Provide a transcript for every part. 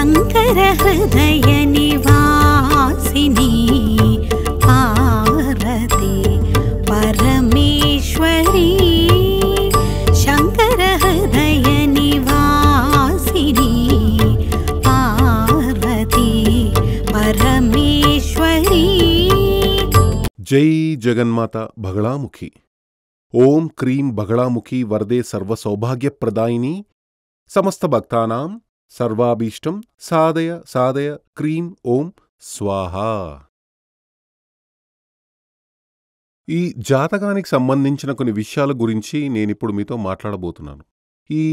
शंकर हृदय निवासिनी पार्वती परमेश्वरी शंकर हृदय निवासिनी पार्वती परमेश्वरी। जय जगन्माता बगलामुखी। ओम क्रीं बगलामुखी वरदे सर्वसौभाग्यप्रदायिनी समस्त भक्तानां सर्वाभीष्टं साधय साधय क्रीं ओम स्वाहा। ఈ జాతకానికి సంబంధించిన కొన్ని విషయాల గురించి నేనిప్పుడు మీతో మాట్లాడబోతున్నాను. ఈ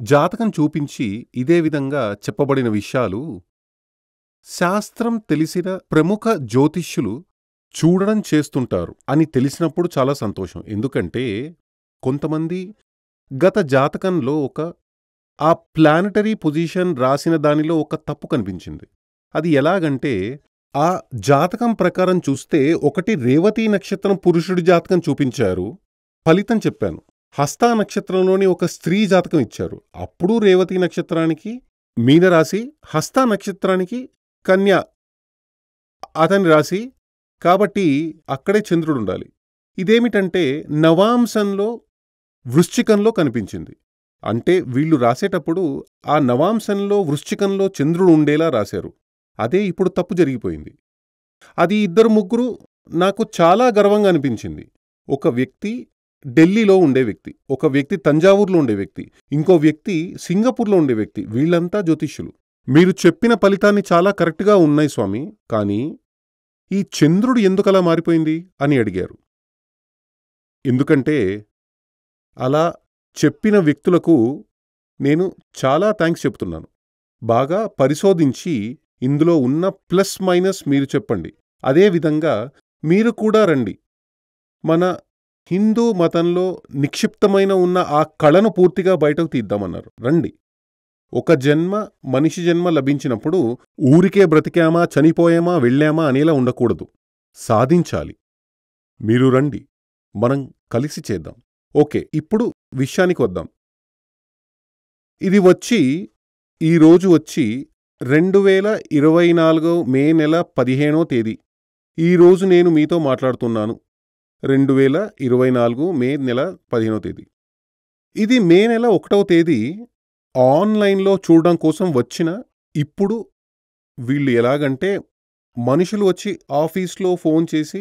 జాతకం చూపించి ఇదే విధంగా చెప్పబడిన విషయాలు శాస్త్రం తెలిసిన ప్రముఖ జ్యోతిష్యులు చూడడం చేస్తుంటారు అని తెలిసినప్పుడు చాలా సంతోషం. ఎందుకంటే కొంతమంది గత జాతకంలో ఆ ప్లానటరీ పొజిషన్ రాసిన దానిలో ఒక తప్పు కనిపించింది. అది ఎలాగంటే ఆ జాతకం ప్రకారం చూస్తే ఒకటి రేవతి నక్షత్రం పురుషుడి జాతకం చూపించారు, ఫలితం చెప్పాను. హస్తా నక్షత్రంలోని ఒక స్త్రీ జాతకం ఇచ్చారు, అప్పుడు రేవతి నక్షత్రానికి మీనరాశి, హస్తా నక్షత్రానికి కన్య అతని రాశి, కాబట్టి అక్కడే చంద్రుడు ఉండాలి. ఇదేమిటంటే నవాంశంలో వృశ్చికంలో కనిపించింది. అంటే వీళ్ళు రాసేటప్పుడు ఆ నవాంశంలో వృశ్చికంలో చంద్రుడు ఉండేలా రాశారు. అదే ఇప్పుడు తప్పు జరిగిపోయింది. అది ఇద్దరు ముగ్గురు నాకు చాలా గర్వంగా అనిపించింది. ఒక వ్యక్తి ఢిల్లీలో ఉండే వ్యక్తి, ఒక వ్యక్తి తంజావూరులో ఉండే వ్యక్తి, ఇంకో వ్యక్తి సింగపూర్లో ఉండే వ్యక్తి. వీళ్ళంతా జ్యోతిష్యులు. మీరు చెప్పిన ఫలితాన్ని చాలా కరెక్ట్గా ఉన్నాయి స్వామి, కానీ ఈ చంద్రుడు ఎందుకలా మారిపోయింది అని అడిగారు. ఎందుకంటే అలా చెప్పిన వ్యక్తులకు నేను చాలా థ్యాంక్స్ చెప్తున్నాను. బాగా పరిశోధించి ఇందులో ఉన్న ప్లస్ మైనస్ మీరు చెప్పండి. అదేవిధంగా మీరు కూడా రండి, మన హిందూ మతంలో నిక్షిప్తమైన ఉన్న ఆ కళను పూర్తిగా బయటకు తీద్దామన్నారు. రండి. ఒక జన్మ మనిషి జన్మ లభించినప్పుడు ఊరికే బ్రతికామా చనిపోయామా వెళ్ళామా అనేలా ఉండకూడదు, సాధించాలి. మీరు రండి, మనం కలిసి చేద్దాం. ఓకే, ఇప్పుడు విషయానికి వద్దాం. ఇది ఈరోజు వచ్చి 2024 మే నెల 15వ తేదీ. ఈరోజు నేను మీతో మాట్లాడుతున్నాను 2024 మే నెల 15వ తేదీ. ఇది మే నెల 1వ తేదీ ఆన్లైన్లో చూడడం కోసం వచ్చిన. ఇప్పుడు వీళ్ళు ఎలాగంటే మనుషులు వచ్చి ఆఫీస్లో ఫోన్ చేసి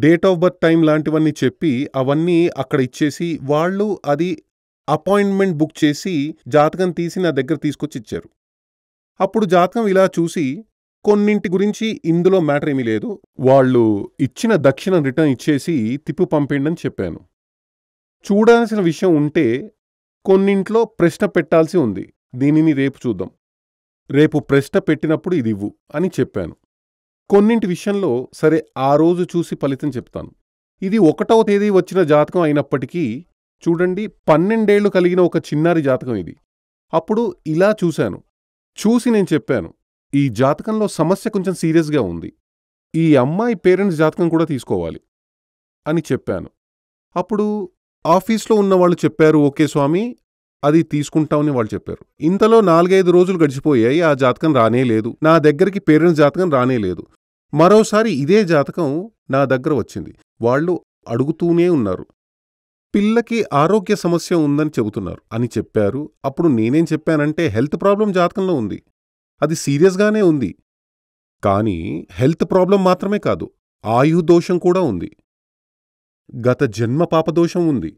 డేట్ ఆఫ్ బర్త్ టైం లాంటివన్నీ చెప్పి అవన్నీ అక్కడ ఇచ్చేసి వాళ్ళు అది అపాయింట్మెంట్ బుక్ చేసి జాతకం తీసి నా దగ్గర తీసుకొచ్చి ఇచ్చారు. అప్పుడు జాతకం ఇలా చూసి కొన్నింటి గురించి ఇందులో మ్యాటర్ ఏమీ లేదు, వాళ్ళు ఇచ్చిన దక్షిణ రిటర్న్ ఇచ్చేసి తిప్పి పంపేయండి అని చెప్పాను. చూడాల్సిన విషయం ఉంటే కొన్నింట్లో ప్రశ్న పెట్టాల్సి ఉంది, దీనిని రేపు చూద్దాం, రేపు ప్రశ్న పెట్టినప్పుడు ఇది ఇవ్వు అని చెప్పాను. కొన్నింటి విషయంలో సరే ఆ రోజు చూసి ఫలితం చెప్తాను. ఇది 1వ తేదీ వచ్చిన జాతకం అయినప్పటికీ చూడండి 12 ఏళ్లు కలిగిన ఒక చిన్నారి జాతకం ఇది. అప్పుడు ఇలా చూసి నేను చెప్పాను, ఈ జాతకంలో సమస్య కొంచెం సీరియస్గా ఉంది, ఈ అమ్మాయి పేరెంట్స్ జాతకం కూడా తీసుకోవాలి అని చెప్పాను. అప్పుడు ఆఫీస్లో ఉన్న వాళ్ళు చెప్పారు, ఓకే స్వామి అది తీసుకుంటామని వాళ్ళు చెప్పారు. ఇంతలో 4-5 రోజులు గడిచిపోయాయి, ఆ జాతకం రానేలేదు, నా దగ్గరికి పేరెంట్స్ జాతకం రానేలేదు. మరోసారి ఇదే జాతకం నా దగ్గర వచ్చింది. వాళ్ళు అడుగుతూనే ఉన్నారు, పిల్లకి ఆరోగ్య సమస్య ఉందని చెబుతున్నారు అని చెప్పారు. అప్పుడు నేనేం చెప్పానంటే హెల్త్ ప్రాబ్లం జాతకంలో ఉంది, అది సీరియస్గానే ఉంది, కానీ హెల్త్ ప్రాబ్లం మాత్రమే కాదు, ఆయుదోషం కూడా ఉంది, గత జన్మ పాపదోషం ఉంది,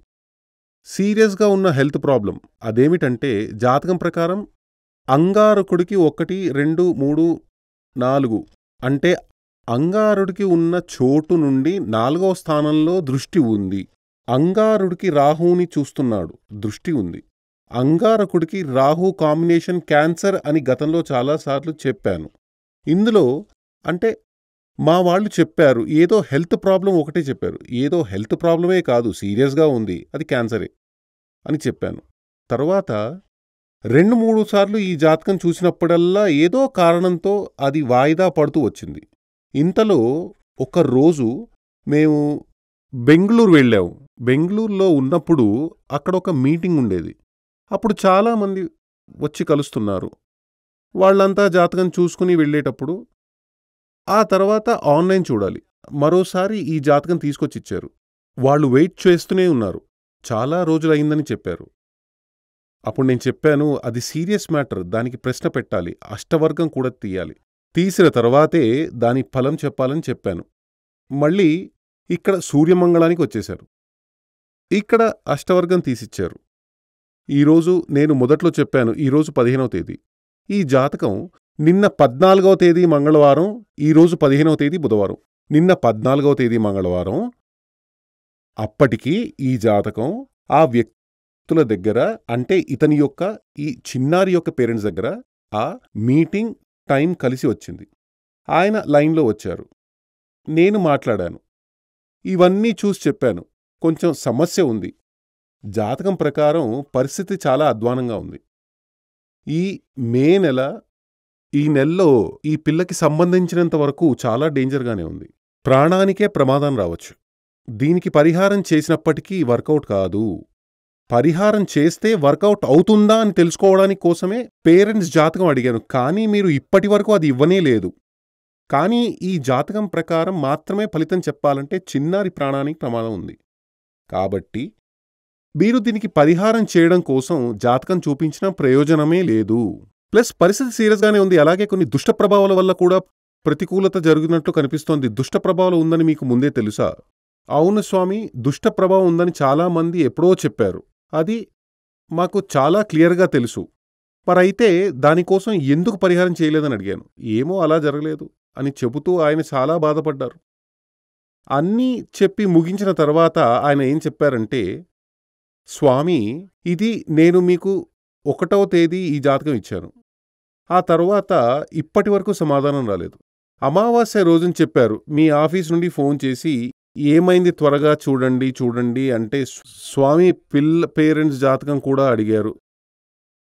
సీరియస్గా ఉన్న హెల్త్ ప్రాబ్లం. అదేమిటంటే జాతకం ప్రకారం అంగారకుడికి 1, 2, 3, 4 అంటే అంగారుడికి ఉన్న చోటు నుండి 4వ స్థానంలో దృష్టి ఉంది. అంగారుడికి రాహువుని చూస్తున్నాడు, దృష్టి ఉంది. అంగారకుడికి రాహు కాంబినేషన్ క్యాన్సర్ అని గతంలో చాలాసార్లు చెప్పాను. ఇందులో అంటే మా వాళ్ళు చెప్పారు ఏదో హెల్త్ ప్రాబ్లం ఒకటే చెప్పారు, ఏదో హెల్త్ ప్రాబ్లమే కాదు సీరియస్గా ఉంది, అది క్యాన్సరే అని చెప్పాను. తర్వాత 2-3 సార్లు ఈ జాతకం చూసినప్పుడల్లా ఏదో కారణంతో అది వాయిదా పడుతూ వచ్చింది. ఇంతలో ఒక రోజు మేము బెంగళూరు వెళ్ళాము. బెంగళూరులో ఉన్నప్పుడు అక్కడ ఒక మీటింగ్ ఉండేది. అప్పుడు చాలామంది వచ్చి కలుస్తున్నారు. వాళ్ళంతా జాతకం చూసుకుని వెళ్ళేటప్పుడు ఆ తర్వాత ఆన్లైన్ చూడాలి. మరోసారి ఈ జాతకం తీసుకొచ్చిచ్చారు. వాళ్ళు వెయిట్ చేస్తూనే ఉన్నారు. చాలా రోజులయిందని చెప్పారు. అప్పుడు నేను చెప్పాను, అది సీరియస్ మ్యాటర్, దానికి ప్రశ్న పెట్టాలి, అష్టవర్గం కూడా తీయాలి. తీసిన తర్వాతే దాని ఫలం చెప్పాలని చెప్పాను. మళ్ళీ ఇక్కడ సూర్యమంగళానికి వచ్చేశారు. ఇక్కడ అష్టవర్గం తీసిచ్చారు. ఈరోజు నేను మొదట్లో చెప్పాను, ఈరోజు 15వ తేదీ. ఈ జాతకం నిన్న 14వ తేదీ మంగళవారం, ఈరోజు 15వ తేదీ బుధవారం. నిన్న 14వ తేదీ మంగళవారం. అప్పటికి ఈ జాతకం ఆ వ్యక్తుల దగ్గర, అంటే ఇతని యొక్క ఈ చిన్నారి యొక్క పేరెంట్స్ దగ్గర ఆ మీటింగ్ టైం కలిసి వచ్చింది. ఆయన లైన్లో వచ్చారు. నేను మాట్లాడాను. ఇవన్నీ చూసి చెప్పాను, కొంచెం సమస్య ఉంది. జాతకం ప్రకారం పరిస్థితి చాలా అధ్వానంగా ఉంది. ఈ మే నెల, ఈ నెలలో ఈ పిల్లకి సంబంధించినంత వరకు చాలా డేంజర్గానే ఉంది. ప్రాణానికే ప్రమాదం రావచ్చు. దీనికి పరిహారం చేసినప్పటికీ వర్కౌట్ కాదు. పరిహారం చేస్తే వర్కౌట్ అవుతుందా అని తెలుసుకోవడానికి కోసమే పేరెంట్స్ జాతకం అడిగాను. కానీ మీరు ఇప్పటి వరకు అది ఇవ్వనే లేదు. కానీ ఈ జాతకం ప్రకారం మాత్రమే ఫలితం చెప్పాలంటే చిన్నారి ప్రాణానికి ప్రమాదం ఉంది. కాబట్టి మీరు దీనికి పరిహారం చేయడం కోసం జాతకం చూపించిన ప్రయోజనమే లేదు. ప్లస్ పరిస్థితి సీరియస్గానే ఉంది. అలాగే కొన్ని దుష్ట ప్రభావాల వల్ల కూడా ప్రతికూలత జరుగుతున్నట్లు కనిపిస్తోంది. దుష్ట ప్రభావాలు ఉందని మీకు ముందే తెలుసా? అవును స్వామి, దుష్ట ప్రభావం ఉందని చాలామంది ఎప్పుడో చెప్పారు. అది మాకు చాలా క్లియర్గా తెలుసు. మరైతే దానికోసం ఎందుకు పరిహారం చేయలేదని అడిగాను. ఏమో అలా జరగలేదు అని చెబుతూ ఆయన చాలా బాధపడ్డారు. అన్నీ చెప్పి ముగించిన తర్వాత ఆయన ఏం చెప్పారంటే, స్వామి, ఇది నేను మీకు 1వ తేదీ ఈ జాతకం ఇచ్చాను. ఆ తర్వాత ఇప్పటి వరకు సమాధానం రాలేదు. అమావాస్య రోజుని చెప్పారు. మీ ఆఫీస్ నుండి ఫోన్ చేసి ఏమైంది త్వరగా చూడండి అంటే స్వామి పేరెంట్స్ జాతకం కూడా అడిగారు.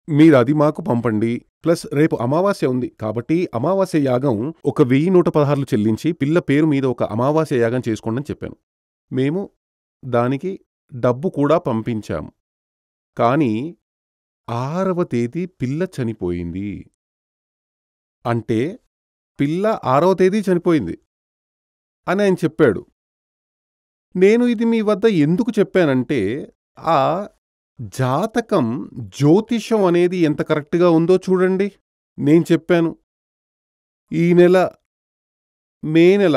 మీరు అది మాకు పంపండి. ప్లస్ రేపు అమావాస్య ఉంది కాబట్టి అమావాస్య యాగం ఒక 1116 చెల్లించి పిల్ల పేరు మీద ఒక అమావాస్య యాగం చేసుకోండి అని చెప్పాను. మేము దానికి డబ్బు కూడా పంపించాము. కానీ 6వ తేదీ పిల్ల చనిపోయింది. అంటే పిల్ల 6వ తేదీ చనిపోయింది అని ఆయన చెప్పాడు. నేను ఇది మీ వద్ద ఎందుకు చెప్పానంటే, ఆ జాతకం జ్యోతిషం అనేది ఎంత కరెక్ట్గా ఉందో చూడండి. నేను చెప్పాను, ఈ నెల మే నెల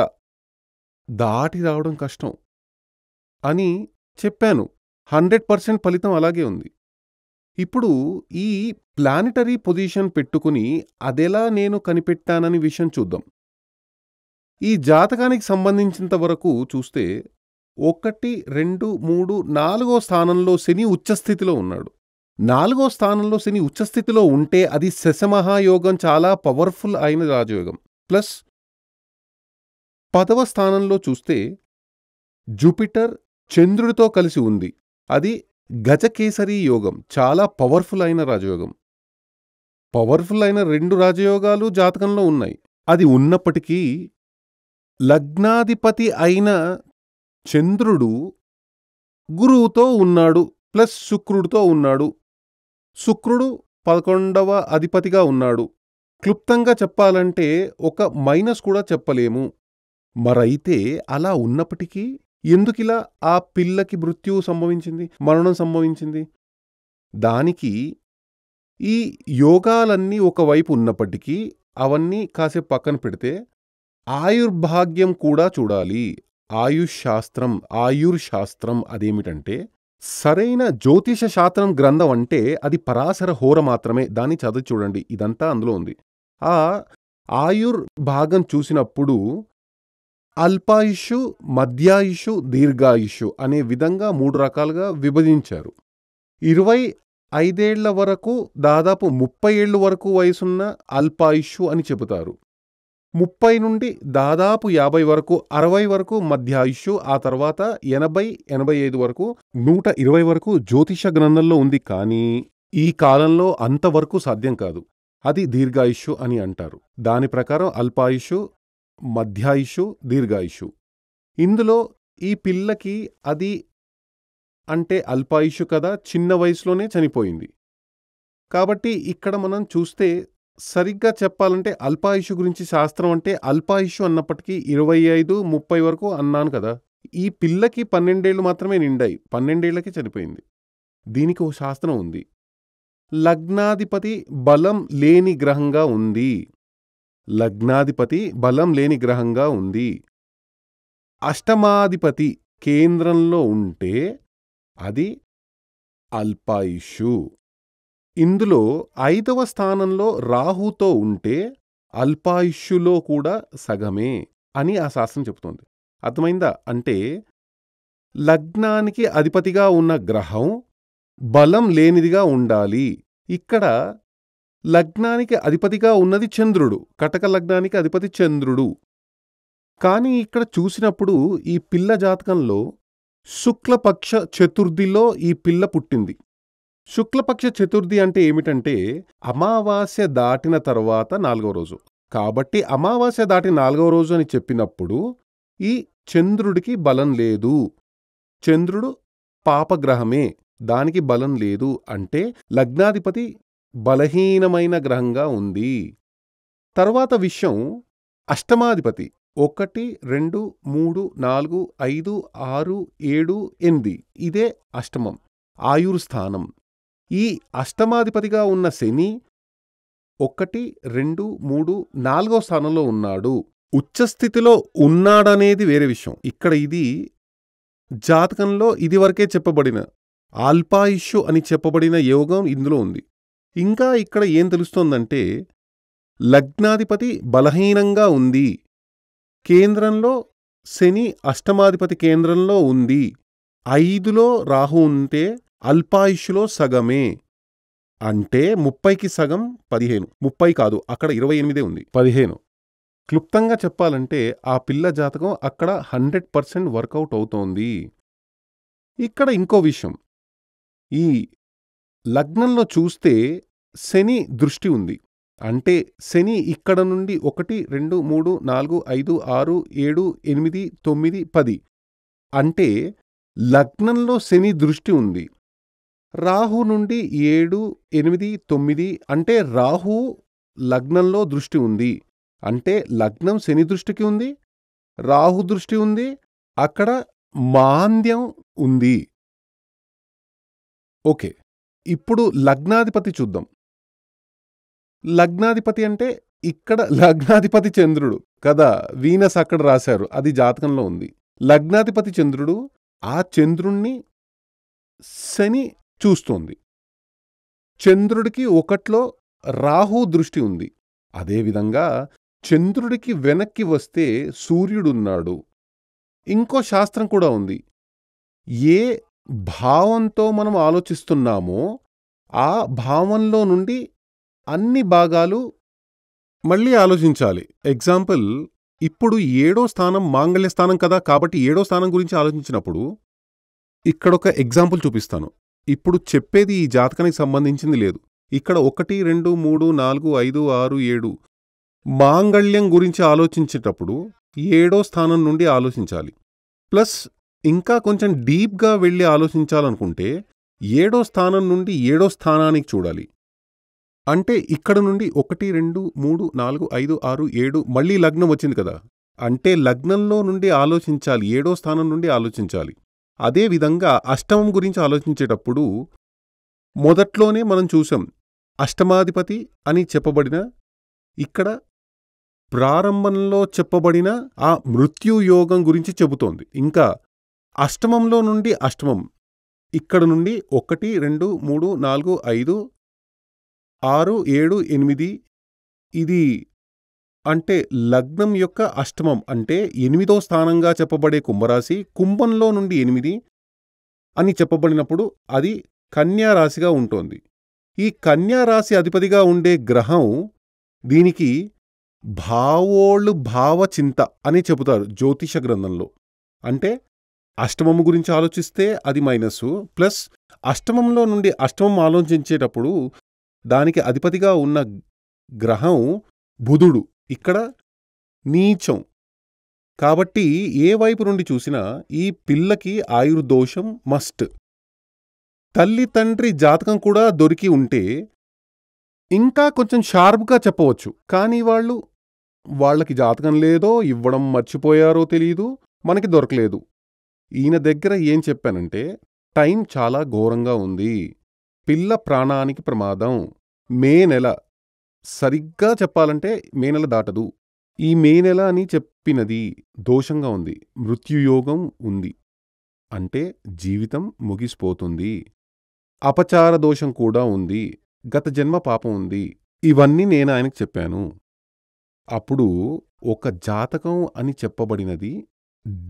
దాటి రావడం కష్టం అని చెప్పాను. 100% ఫలితం అలాగే ఉంది. ఇప్పుడు ఈ ప్లానిటరీ పొజిషన్ పెట్టుకుని అదెలా నేను కనిపెట్టానని విషయం చూద్దాం. ఈ జాతకానికి సంబంధించినంత వరకు చూస్తే 1, 2, 3, 4వ స్థానంలో శని ఉచ్చస్థితిలో ఉన్నాడు. 4వ స్థానంలో శని ఉచ్చస్థితిలో ఉంటే అది శశమహాయోగం, చాలా పవర్ఫుల్ అయిన రాజయోగం. ప్లస్ 10వ స్థానంలో చూస్తే జూపిటర్ చంద్రుడితో కలిసి ఉంది. అది గజకేసరి యోగం, చాలా పవర్ఫుల్ అయిన రాజయోగం. పవర్ఫుల్ అయిన 2 రాజయోగాలు జాతకంలో ఉన్నాయి. అది ఉన్నప్పటికీ లగ్నాధిపతి అయిన చంద్రుడు గురువుతో ఉన్నాడు, ప్లస్ శుక్రుడితో ఉన్నాడు. శుక్రుడు 11వ అధిపతిగా ఉన్నాడు. క్లుప్తంగా చెప్పాలంటే ఒక మైనస్ కూడా చెప్పలేము. మరైతే అలా ఉన్నప్పటికీ ఎందుకిలా ఆ పిల్లకి మృత్యువు సంభవించింది, మరణం సంభవించింది? దానికి ఈ యోగాలన్నీ ఒకవైపు ఉన్నప్పటికీ అవన్నీ కాసేపు పక్కన పెడితే ఆయుర్భాగ్యం కూడా చూడాలి. ఆయుర్శాస్త్రం అదేమిటంటే, సరైన జ్యోతిష శాస్త్రం గ్రంథం అంటే అది పరాశర హోర మాత్రమే. దాన్ని చదివి చూడండి, ఇదంతా అందులో ఉంది. ఆ ఆయుర్భాగం చూసినప్పుడు అల్పాయుషు, మధ్యాయుషు, దీర్ఘాయుషు అనే విధంగా 3 రకాలుగా విభజించారు. 25 ఏళ్ల వరకు, దాదాపు 30 ఏళ్ళు వరకు వయసున్న అల్పాయుషు అని చెబుతారు. 30 నుండి దాదాపు 50 వరకు, 60 వరకు మధ్యాయుషు, ఆ తర్వాత 80, 85 వరకు, 120 వరకు జ్యోతిష గ్రంథంలో ఉంది. కానీ ఈ కాలంలో అంతవరకు సాధ్యం కాదు. అది దీర్ఘాయుషు అని అంటారు. దాని ప్రకారం అల్పాయుషు, మధ్యాయుషు, దీర్ఘాయుషు. ఇందులో ఈ పిల్లకి అది అంటే అల్పాయుషు కదా, చిన్న వయసులోనే చనిపోయింది. కాబట్టి ఇక్కడ మనం చూస్తే సరిగ్గా చెప్పాలంటే అల్పాయుషు గురించి శాస్త్రం అంటే అల్పాయుషు అన్నప్పటికీ 25, 30 వరకు అన్నాను కదా! ఈ పిల్లకి 12 ఏళ్ళు మాత్రమే నిండాయి. 12 ఏళ్లకే చనిపోయింది. దీనికి ఓ శాస్త్రం ఉంది. లగ్నాధిపతి బలం లేని గ్రహంగా ఉంది. లగ్నాధిపతి బలం లేని గ్రహంగా ఉంది. అష్టమాధిపతి కేంద్రంలో ఉంటే అది అల్పాయుషు. ఇందులో 5వ స్థానంలో రాహుతో ఉంటే అల్పాయుష్యులో కూడా సగమే అని ఆ శాస్త్రం చెబుతోంది. అర్థమైందా? అంటే లగ్నానికి అధిపతిగా ఉన్న గ్రహం బలం లేనిదిగా ఉండాలి. ఇక్కడ లగ్నానికి అధిపతిగా ఉన్నది చంద్రుడు. కటక లగ్నానికి అధిపతి చంద్రుడు. కానీ ఇక్కడ చూసినప్పుడు ఈ పిల్ల జాతకంలో శుక్లపక్ష చతుర్థిలో ఈ పిల్ల పుట్టింది. శుక్లపక్ష చతుర్థి అంటే ఏమిటంటే అమావాస్య దాటిన తర్వాత 4వ రోజు. కాబట్టి అమావాస్య దాటి 4వ రోజు అని చెప్పినప్పుడు ఈ చంద్రుడికి బలం లేదు. చంద్రుడు పాపగ్రహమే, దానికి బలం లేదు. అంటే లగ్నాధిపతి బలహీనమైన గ్రహంగా ఉంది. తర్వాత విషయం అష్టమాధిపతి 1, 2, 3, 4, 5, 6, 7, 8 ఇదే అష్టమం, ఆయుర్స్థానం. ఈ అష్టమాధిపతిగా ఉన్న శని 1, 2, 3, 4వ స్థానంలో ఉన్నాడు. ఉచ్చస్థితిలో ఉన్నాడనేది వేరే విషయం. ఇక్కడ ఇది జాతకంలో ఇదివరకే చెప్పబడిన అల్పాయుష్యు అని చెప్పబడిన యోగం ఇందులో ఉంది. ఇంకా ఇక్కడ ఏం తెలుస్తోందంటే లగ్నాధిపతి బలహీనంగా ఉంది. కేంద్రంలో శని అష్టమాధిపతి కేంద్రంలో ఉంది. 5లో రాహు ఉంటే అల్పాయుష్యులో సగమే. అంటే 30కి సగం 15. 30 కాదు, అక్కడ 28 ఉంది, 15. క్లుప్తంగా చెప్పాలంటే ఆ పిల్ల జాతకం అక్కడ 100% వర్కౌట్ అవుతోంది. ఇక్కడ ఇంకో విషయం, ఈ లగ్నంలో చూస్తే శని దృష్టి ఉంది. అంటే శని ఇక్కడ నుండి 1, 2, 3, 4, 5, 6, 7, 8, 9, 10 అంటే లగ్నంలో శని దృష్టి ఉంది. రాహు నుండి 7, 8, 9 అంటే రాహు లగ్నంలో దృష్టి ఉంది. అంటే లగ్నం శని దృష్టికి ఉంది, రాహు దృష్టి ఉంది, అక్కడ మాంద్యం ఉంది. ఓకే, ఇప్పుడు లగ్నాధిపతి చూద్దాం. లగ్నాధిపతి అంటే ఇక్కడ లగ్నాధిపతి చంద్రుడు కదా, వీనస్ అక్కడ రాశారు, అది జాతకంలో ఉంది. లగ్నాధిపతి చంద్రుడు, ఆ చంద్రుణ్ణి శని చూస్తోంది. చంద్రుడికి 1లో రాహు దృష్టి ఉంది. అదేవిధంగా చంద్రుడికి వెనక్కి వస్తే సూర్యుడున్నాడు. ఇంకో శాస్త్రం కూడా ఉంది. ఏ భావంతో మనం ఆలోచిస్తున్నామో ఆ భావంలో నుండి అన్ని భాగాలు మళ్ళీ ఆలోచించాలి. ఎగ్జాంపుల్, ఇప్పుడు 7వ స్థానం మాంగళ్య స్థానం కదా, కాబట్టి 7వ స్థానం గురించి ఆలోచించినప్పుడు ఇక్కడొక ఎగ్జాంపుల్ చూపిస్తాను. ఇప్పుడు చెప్పేది ఈ జాతకానికి సంబంధించింది లేదు. ఇక్కడ 1, 2, 3, 4, 5, 6, 7 మాంగళ్యం గురించి ఆలోచించేటప్పుడు 7వ స్థానం నుండి ఆలోచించాలి. ప్లస్ ఇంకా కొంచెం డీప్గా వెళ్ళి ఆలోచించాలనుకుంటే 7వ స్థానం నుండి 7వ స్థానానికి చూడాలి. అంటే ఇక్కడ నుండి 1, 2, 3, 4, 5, 6, 7 మళ్ళీ లగ్నం వచ్చింది కదా, అంటే లగ్నంలో నుండి ఆలోచించాలి, 7వ స్థానం నుండి ఆలోచించాలి. అదేవిధంగా అష్టమం గురించి ఆలోచించేటప్పుడు మొదట్లోనే మనం చూసాం, అష్టమాధిపతి అని చెప్పబడిన ఇక్కడ ప్రారంభంలో చెప్పబడిన ఆ మృత్యుయోగం గురించి చెబుతోంది. ఇంకా అష్టమంలో నుండి అష్టమం ఇక్కడ నుండి 1, 2, 3, 4, 5, 6, 7, 8 ఇది అంటే లగ్నం యొక్క అష్టమం అంటే 8వ స్థానంగా చెప్పబడే కుంభరాశి, కుంభంలో నుండి 8 అని చెప్పబడినప్పుడు అది కన్యా రాశిగా ఉంటోంది. ఈ కన్యా రాశి అధిపతిగా ఉండే గ్రహం దీనికి భావచింత అని చెబుతారు జ్యోతిష గ్రంథంలో. అంటే అష్టమము గురించి ఆలోచిస్తే అది మైనస్సు, ప్లస్ అష్టమంలో నుండి అష్టమం ఆలోచించేటప్పుడు దానికి అధిపతిగా ఉన్న గ్రహం బుధుడు ఇక్కడ నీచం. కాబట్టి ఏ వైపు నుండి చూసినా ఈ పిల్లకి ఆయుర్దోషం మస్ట్. తల్లి తండ్రి జాతకం కూడా దొరికి ఉంటే ఇంకా కొంచెం షార్ప్‌గా చెప్పవచ్చు. కానీ వాళ్ళకి జాతకం లేదో, ఇవ్వడం మర్చిపోయారో తెలీదు, మనకి దొరకలేదు. ఈయన దగ్గర ఏం చెప్పానంటే, టైం చాలా ఘోరంగా ఉంది. పిల్ల ప్రాణానికి ప్రమాదం. మే నెల. సరిగ్గా చెప్పాలంటే మే నెల దాటదు. ఈ మే నెల అని చెప్పినది దోషంగా ఉంది. మృత్యుయోగం ఉంది. అంటే జీవితం ముగిసిపోతుంది. అపచార దోషం కూడా ఉంది. గత జన్మ పాపం ఉంది. ఇవన్నీ నేను ఆయనకు చెప్పాను. అప్పుడు ఒక జాతకం అని చెప్పబడినది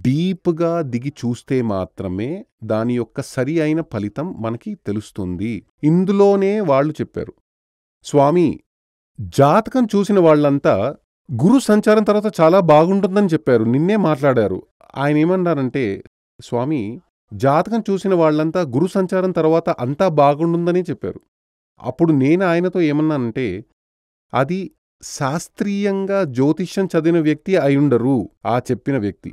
డీప్‌గా దిగి చూస్తే మాత్రమే దాని యొక్క సరి అయిన ఫలితం మనకి తెలుస్తుంది. ఇందులోనే వాళ్ళు చెప్పారు, స్వామీ, జాతకం చూసిన వాళ్ళంతా గురు సంచారం తర్వాత చాలా బాగుంటుందని చెప్పారు. నిన్నే మాట్లాడారు. ఆయనేమన్నారంటే, స్వామీ, జాతకం చూసిన వాళ్ళంతా గురు సంచారం తర్వాత అంతా బాగుంటుందని చెప్పారు. అప్పుడు నేను ఆయనతో ఏమన్నానంటే, అది శాస్త్రీయంగా జ్యోతిష్యం చదివిన వ్యక్తి అయుండరు ఆ చెప్పిన వ్యక్తి.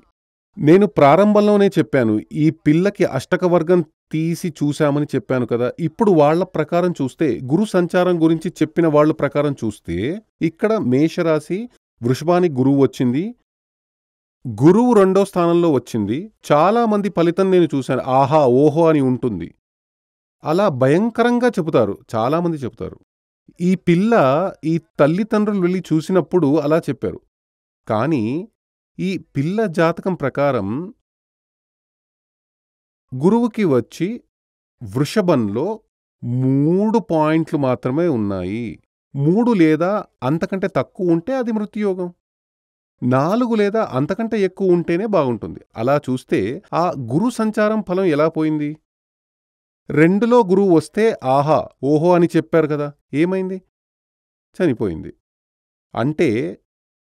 నేను ప్రారంభంలోనే చెప్పాను, ఈ పిల్లకి అష్టకవర్గం తీసి చూశామని చెప్పాను కదా. ఇప్పుడు వాళ్ళ ప్రకారం చూస్తే, గురు సంచారం గురించి చెప్పిన వాళ్ళ ప్రకారం చూస్తే, ఇక్కడ మేషరాశి వృషభానికి గురువు వచ్చింది. గురువు 2వ స్థానంలో వచ్చింది. చాలా మంది ఫలితం నేను చూశాను. ఆహా, ఓహో అని ఉంటుంది. అలా భయంకరంగా చెబుతారు. చాలామంది చెబుతారు. ఈ పిల్ల ఈ తల్లిదండ్రులు వెళ్ళి చూసినప్పుడు అలా చెప్పారు. కానీ ఈ పిల్ల జాతకం ప్రకారం గురువుకి వచ్చి వృషభంలో 3 పాయింట్లు మాత్రమే ఉన్నాయి. 3 లేదా అంతకంటే తక్కువ ఉంటే అది మృత్యుయోగం. 4 లేదా అంతకంటే ఎక్కువ ఉంటేనే బాగుంటుంది. అలా చూస్తే ఆ గురు సంచారం ఫలం ఎలా పోయింది? 2లో గురువు వస్తే ఆహా, ఓహో అని చెప్పారు కదా. ఏమైంది? చనిపోయింది. అంటే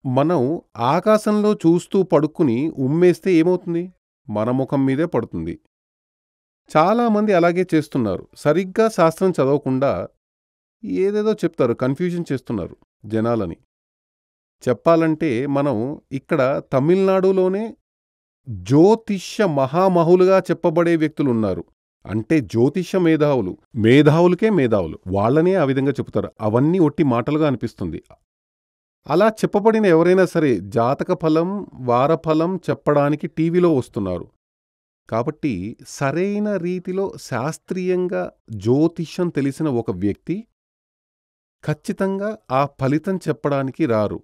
మనం ఆకాశంలో చూస్తూ పడుకుని ఉమ్మేస్తే ఏమవుతుంది? మన ముఖం మీదే పడుతుంది. చాలామంది అలాగే చేస్తున్నారు. సరిగ్గా శాస్త్రం చదవకుండా ఏదేదో చెప్తారు. కన్ఫ్యూజన్ చేస్తున్నారు జనాలని. చెప్పాలంటే మనం ఇక్కడ తమిళనాడులోనే జ్యోతిష్య మహామహులుగా చెప్పబడే వ్యక్తులున్నారు. అంటే జ్యోతిష్య మేధావులు. మేధావులకే మేధావులు. వాళ్ళనే ఆ విధంగా చెప్తారు. అవన్నీ ఒట్టి మాటలుగా అనిపిస్తుంది. అలా చెప్పబడిన ఎవరైనా సరే జాతక ఫలం, వారఫలం చెప్పడానికి టీవీలో వస్తున్నారు. కాబట్టి సరైన రీతిలో శాస్త్రీయంగా జ్యోతిష్యం తెలిసిన ఒక వ్యక్తి ఖచ్చితంగా ఆ ఫలితం చెప్పడానికి రారు.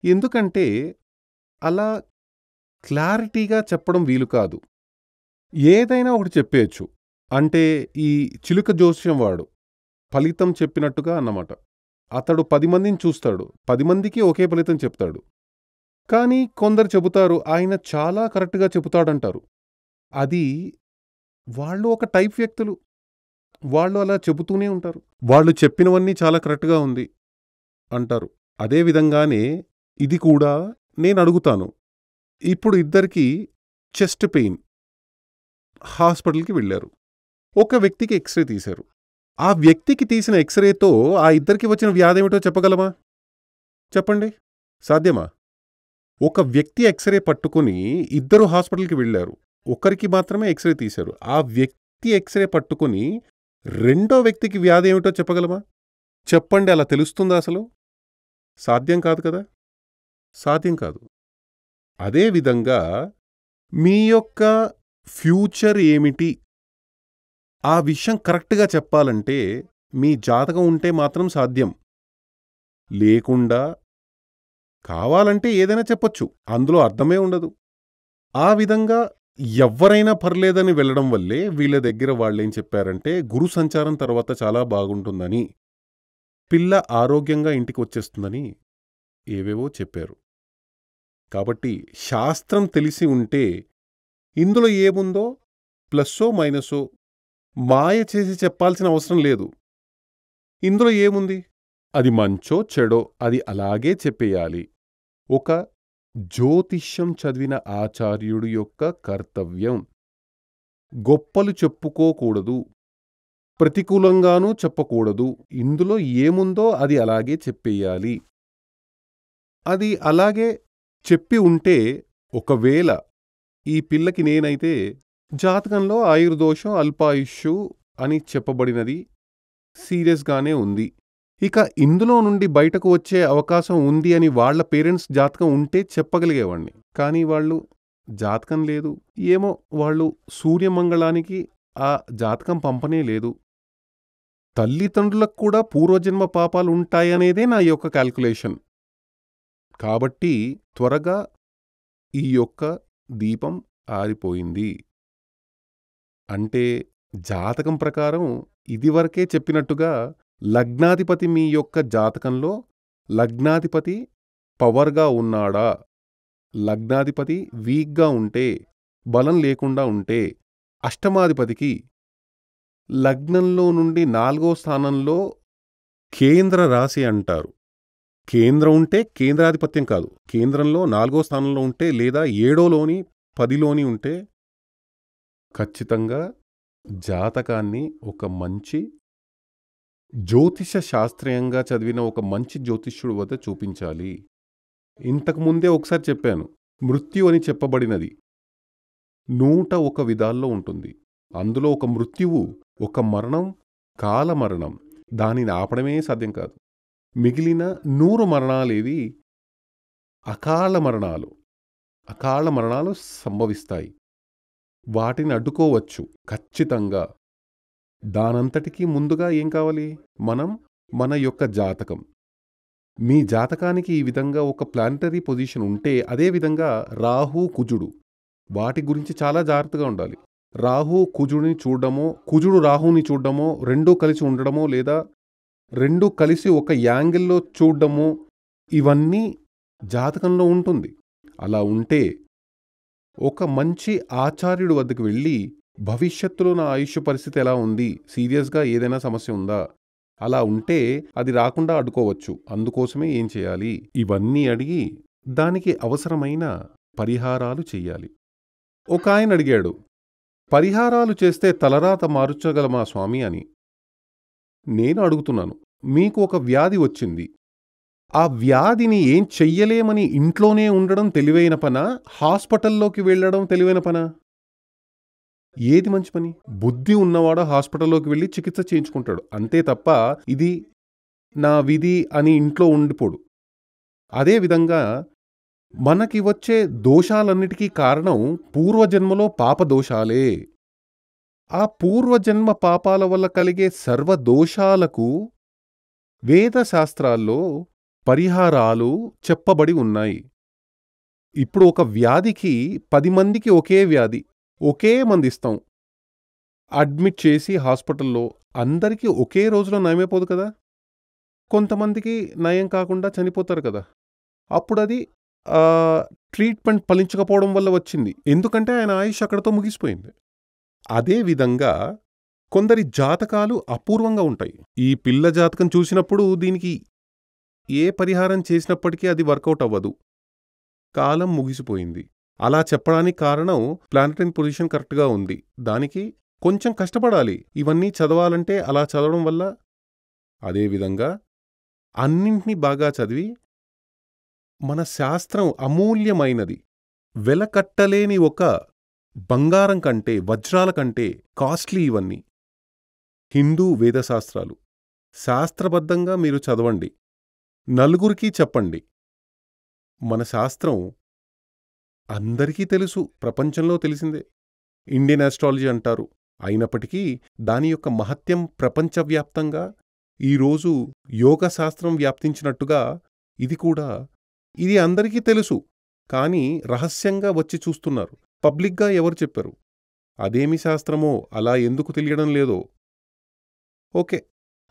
ఎందుకంటే అలా క్లారిటీగా చెప్పడం వీలు కాదు. ఏదైనా ఒకటి చెప్పేయచ్చు. అంటే ఈ చిలుక జోస్యం వాడు ఫలితం చెప్పినట్టుగా అన్నమాట. అతడు 10 మందిని చూస్తాడు. 10 మందికి ఒకే ఫలితం చెప్తాడు. కానీ కొందరు చెబుతారు, ఆయన చాలా కరెక్ట్‌గా చెబుతాడంటారు. అది వాళ్ళు ఒక టైప్ వ్యక్తులు. వాళ్ళు అలా చెబుతూనే ఉంటారు. వాళ్ళు చెప్పినవన్నీ చాలా కరెక్ట్‌గా ఉంది అంటారు. అదే విధంగానే ఇది కూడా నేనడుగుతాను. ఇప్పుడు ఇద్దరికీ చెస్ట్ పెయిన్. హాస్పిటల్‌కి వెళ్లారు. ఒక వ్యక్తికి ఎక్స్‌రే తీశారు. ఆ వ్యక్తికి తీసిన ఎక్స్‌రేతో ఆ ఇద్దరికి వచ్చిన వ్యాధేమిటో చెప్పగలమా? చెప్పండి. సాధ్యమా? ఒక వ్యక్తి ఎక్స్‌రే పట్టుకుని ఇద్దరు హాస్పిటల్‌కి వెళ్లారు. ఒకరికి మాత్రమే ఎక్స్‌రే తీశారు. ఆ వ్యక్తి ఎక్స్‌రే పట్టుకుని రెండో వ్యక్తికి వ్యాధేమిటో చెప్పగలమా? చెప్పండి, అలా తెలుస్తుందా అసలు? సాధ్యం కాదు కదా. సాధ్యం కాదు. అదే విధంగా మీ యొక్క ఫ్యూచర్ ఏమిటి? ఆ విషయం కరెక్ట్‌గా చెప్పాలంటే మీ జాతకం ఉంటే మాత్రం సాధ్యం. లేకుండా కావాలంటే ఏదైనా చెప్పొచ్చు. అందులో అర్థమే ఉండదు. ఆ విధంగా ఎవ్వరైనా పర్లేదని వెళ్ళడం వల్లే వీళ్ళ దగ్గర వాళ్ళేం చెప్పారంటే గురు సంచారం తర్వాత చాలా బాగుంటుందని, పిల్ల ఆరోగ్యంగా ఇంటికొచ్చేస్తుందని ఏవేవో చెప్పారు. కాబట్టి శాస్త్రం తెలిసి ఉంటే ఇందులో ఏముందో ప్లస్సో మైనసో మాయ చేసి చెప్పాల్సిన అవసరం లేదు. ఇందులో ఏముంది? అది మంచో చెడో అది అలాగే చెప్పేయాలి. ఒక జ్యోతిష్యం చదివిన ఆచార్యుడి యొక్క కర్తవ్యం. గొప్పలు చెప్పుకోకూడదు, ప్రతికూలంగానూ చెప్పకూడదు. ఇందులో ఏముందో అది అలాగే చెప్పేయాలి. అది అలాగే చెప్పి ఉంటే ఒకవేళ ఈ పిల్లకి నేనైతే జాతకంలో ఆయుర్దోషం, అల్పాయుష్షు అని చెప్పబడినది సీరియస్‌గానే ఉంది. ఇక ఇందులో నుండి బయటకు వచ్చే అవకాశం ఉంది అని వాళ్ళ పేరెంట్స్ జాతకం ఉంటే చెప్పగలిగేవాణ్ణి. కానీ వాళ్ళు జాతకం లేదు. ఏమో వాళ్ళు సూర్యమంగళానికి ఆ జాతకం పంపనే లేదు. తల్లిదండ్రులకు కూడా పూర్వజన్మ పాపాలుంటాయనేదే నా యొక్క కాలిక్యులేషన్. కాబట్టి త్వరగా ఈ యొక్క దీపం ఆరిపోయింది. అంటే జాతకం ప్రకారం ఇదివరకే చెప్పినట్టుగా లగ్నాధిపతి మీ యొక్క జాతకంలో లగ్నాధిపతి పవర్గా ఉన్నాడా, లగ్నాధిపతి వీక్గా ఉంటే, బలం లేకుండా ఉంటే, అష్టమాధిపతికి లగ్నంలో నుండి 4వ స్థానంలో కేంద్ర రాశి అంటారు. కేంద్రం ఉంటే కేంద్రాధిపత్యం కాదు. కేంద్రంలో 4వ స్థానంలో ఉంటే లేదా 7లోని 10లోని ఉంటే ఖచ్చితంగా జాతకాన్ని ఒక మంచి జ్యోతిష శాస్త్రీయంగా చదివిన ఒక మంచి జ్యోతిష్యుడు వద్ద చూపించాలి. ఇంతకుముందే ఒకసారి చెప్పాను. మృత్యు అని చెప్పబడినది 101 విధాల్లో ఉంటుంది. అందులో ఒక మృత్యువు, ఒక మరణం, కాలమరణం. దానిని ఆపడమే సాధ్యం కాదు. మిగిలిన 100 మరణాలేవి అకాల మరణాలు. అకాల మరణాలు సంభవిస్తాయి. వాటిని అడ్డుకోవచ్చు ఖచ్చితంగా. దానంతటికీ ముందుగా ఏం కావాలి? మన యొక్క జాతకం. మీ జాతకానికి ఈ విధంగా ఒక ప్లానటరీ పొజిషన్ ఉంటే, అదేవిధంగా రాహు, కుజుడు, వాటి గురించి చాలా జాగ్రత్తగా ఉండాలి. రాహు కుజుడిని చూడడమో, కుజుడు రాహుని చూడడమో, రెండూ కలిసి ఉండడమో, లేదా రెండూ కలిసి ఒక యాంగిల్లో చూడడమో, ఇవన్నీ జాతకంలో ఉంటుంది. అలా ఉంటే ఒక మంచి ఆచార్యుడి వద్దకు వెళ్ళి, భవిష్యత్తులో నా ఆయుష్య పరిస్థితి ఎలా ఉంది, సీరియస్గా ఏదైనా సమస్య ఉందా, అలా ఉంటే అది రాకుండా అడ్డుకోవచ్చు. అందుకోసమే ఏం చేయాలి, ఇవన్నీ అడిగి దానికి అవసరమైన పరిహారాలు చెయ్యాలి. ఒక ఆయన అడిగాడు, పరిహారాలు చేస్తే తలరాత మార్చగలమా స్వామి అని. నేను అడుగుతున్నాను, మీకు ఒక వ్యాధి వచ్చింది. ఆ వ్యాధిని ఏం చెయ్యలేమని ఇంట్లోనే ఉండడం తెలివైన పనా, హాస్పిటల్లోకి వెళ్ళడం తెలివైన పనా? ఏది మంచి పని? బుద్ధి ఉన్నవాడు హాస్పిటల్లోకి వెళ్ళి చికిత్స చేయించుకుంటాడు. అంతే తప్ప ఇది నా విధి అని ఇంట్లో ఉండిపోడు. అదేవిధంగా మనకి వచ్చే దోషాలన్నిటికీ కారణం పూర్వజన్మలో పాపదోషాలే. ఆ పూర్వజన్మ పాపాల వల్ల కలిగే సర్వదోషాలకు వేదశాస్త్రాల్లో పరిహారాలు చెప్పబడి ఉన్నాయి. ఇప్పుడు ఒక వ్యాధికి 10 మందికి ఒకే వ్యాధి, ఒకే మందిస్తాం. అడ్మిట్ చేసి హాస్పిటల్లో అందరికీ ఒకే రోజులో నయమైపోదు కదా. కొంతమందికి నయం కాకుండా చనిపోతారు కదా. అప్పుడది ట్రీట్మెంట్ ఫలించకపోవడం వల్ల వచ్చింది. ఎందుకంటే ఆయన ఆయుష్ అక్కడతో ముగిసిపోయింది. అదేవిధంగా కొందరి జాతకాలు అపూర్వంగా ఉంటాయి. ఈ పిల్ల జాతకం చూసినప్పుడు దీనికి ఏ పరిహారం చేసినప్పటికీ అది వర్కౌట్ అవ్వదు. కాలం ముగిసిపోయింది. అలా చెప్పడానికి కారణం ప్లానటరీ పొజిషన్ కరెక్ట్గా ఉంది. దానికి కొంచెం కష్టపడాలి. ఇవన్నీ చదవాలంటే అలా చదవడం వల్ల. అదేవిధంగా అన్నింటినీ బాగా చదివి, మన శాస్త్రం అమూల్యమైనది, వెలకట్టలేని ఒక బంగారం కంటే, వజ్రాల కంటే కాస్ట్లీ ఇవన్నీ. హిందూ వేదశాస్త్రాలు శాస్త్రబద్ధంగా మీరు చదవండి, నలుగురికి చెప్పండి. మన శాస్త్రం అందరికీ తెలుసు, ప్రపంచంలో తెలిసిందే. ఇండియన్ ఆస్ట్రాలజీ అంటారు. అయినప్పటికీ దాని యొక్క మహత్యం ప్రపంచవ్యాప్తంగా ఈరోజు యోగశాస్త్రం వ్యాప్తించినట్టుగా ఇది అందరికీ తెలుసు. కానీ రహస్యంగా వచ్చి చూస్తున్నారు. పబ్లిక్గా ఎవరు చెప్పారు? అదేమి శాస్త్రమో అలా ఎందుకు తెలియడం లేదో. ఓకే,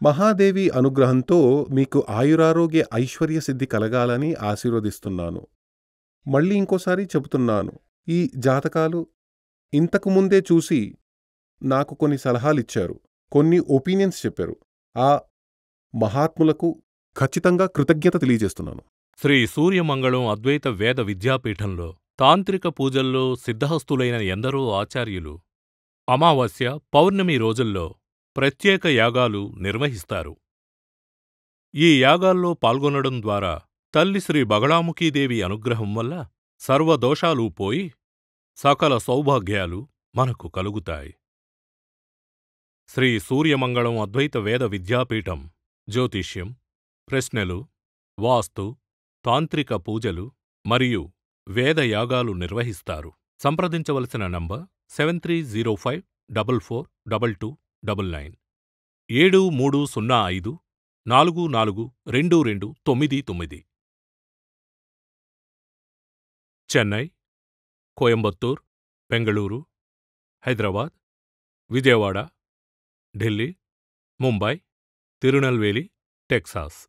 మహాదేవి అనుగ్రహంతో మీకు ఆయురారోగ్య ఐశ్వర్య సిద్ధి కలగాలని ఆశీర్వదిస్తున్నాను. మళ్ళీ ఇంకోసారి చెబుతున్నాను, ఈ జాతకాలు ఇంతకుముందే చూసి నాకు కొన్ని సలహాలిచ్చారు, కొన్ని ఒపీనియన్స్ చెప్పారు. ఆ మహాత్ములకు ఖచ్చితంగా కృతజ్ఞత తెలియజేస్తున్నాను. శ్రీ సూర్యమంగళం అద్వైత వేద విద్యాపీఠంలో తాంత్రిక పూజల్లో సిద్ధహస్తులైన ఎందరో ఆచార్యులు అమావాస్య, పౌర్ణమి రోజుల్లో ప్రత్యేక యాగాలు నిర్వహిస్తారు. ఈ యాగాల్లో పాల్గొనడం ద్వారా తల్లి శ్రీ బగళాముఖీదేవి అనుగ్రహం వల్ల సర్వదోషాలూ పోయి సకల సౌభాగ్యాలు మనకు కలుగుతాయి. శ్రీ సూర్యమంగళం అద్వైత వేద విద్యాపీఠం జ్యోతిష్యం, ప్రశ్నలు, వాస్తు, తాంత్రిక పూజలు మరియు వేదయాగాలు నిర్వహిస్తారు. సంప్రదించవలసిన నంబర్ 7305442299 7305442299. చెన్నై, కోయంబత్తూర్, బెంగళూరు, హైదరాబాద్, విజయవాడ, ఢిల్లీ, ముంబై, తిరునల్వేలి, టెక్సాస్.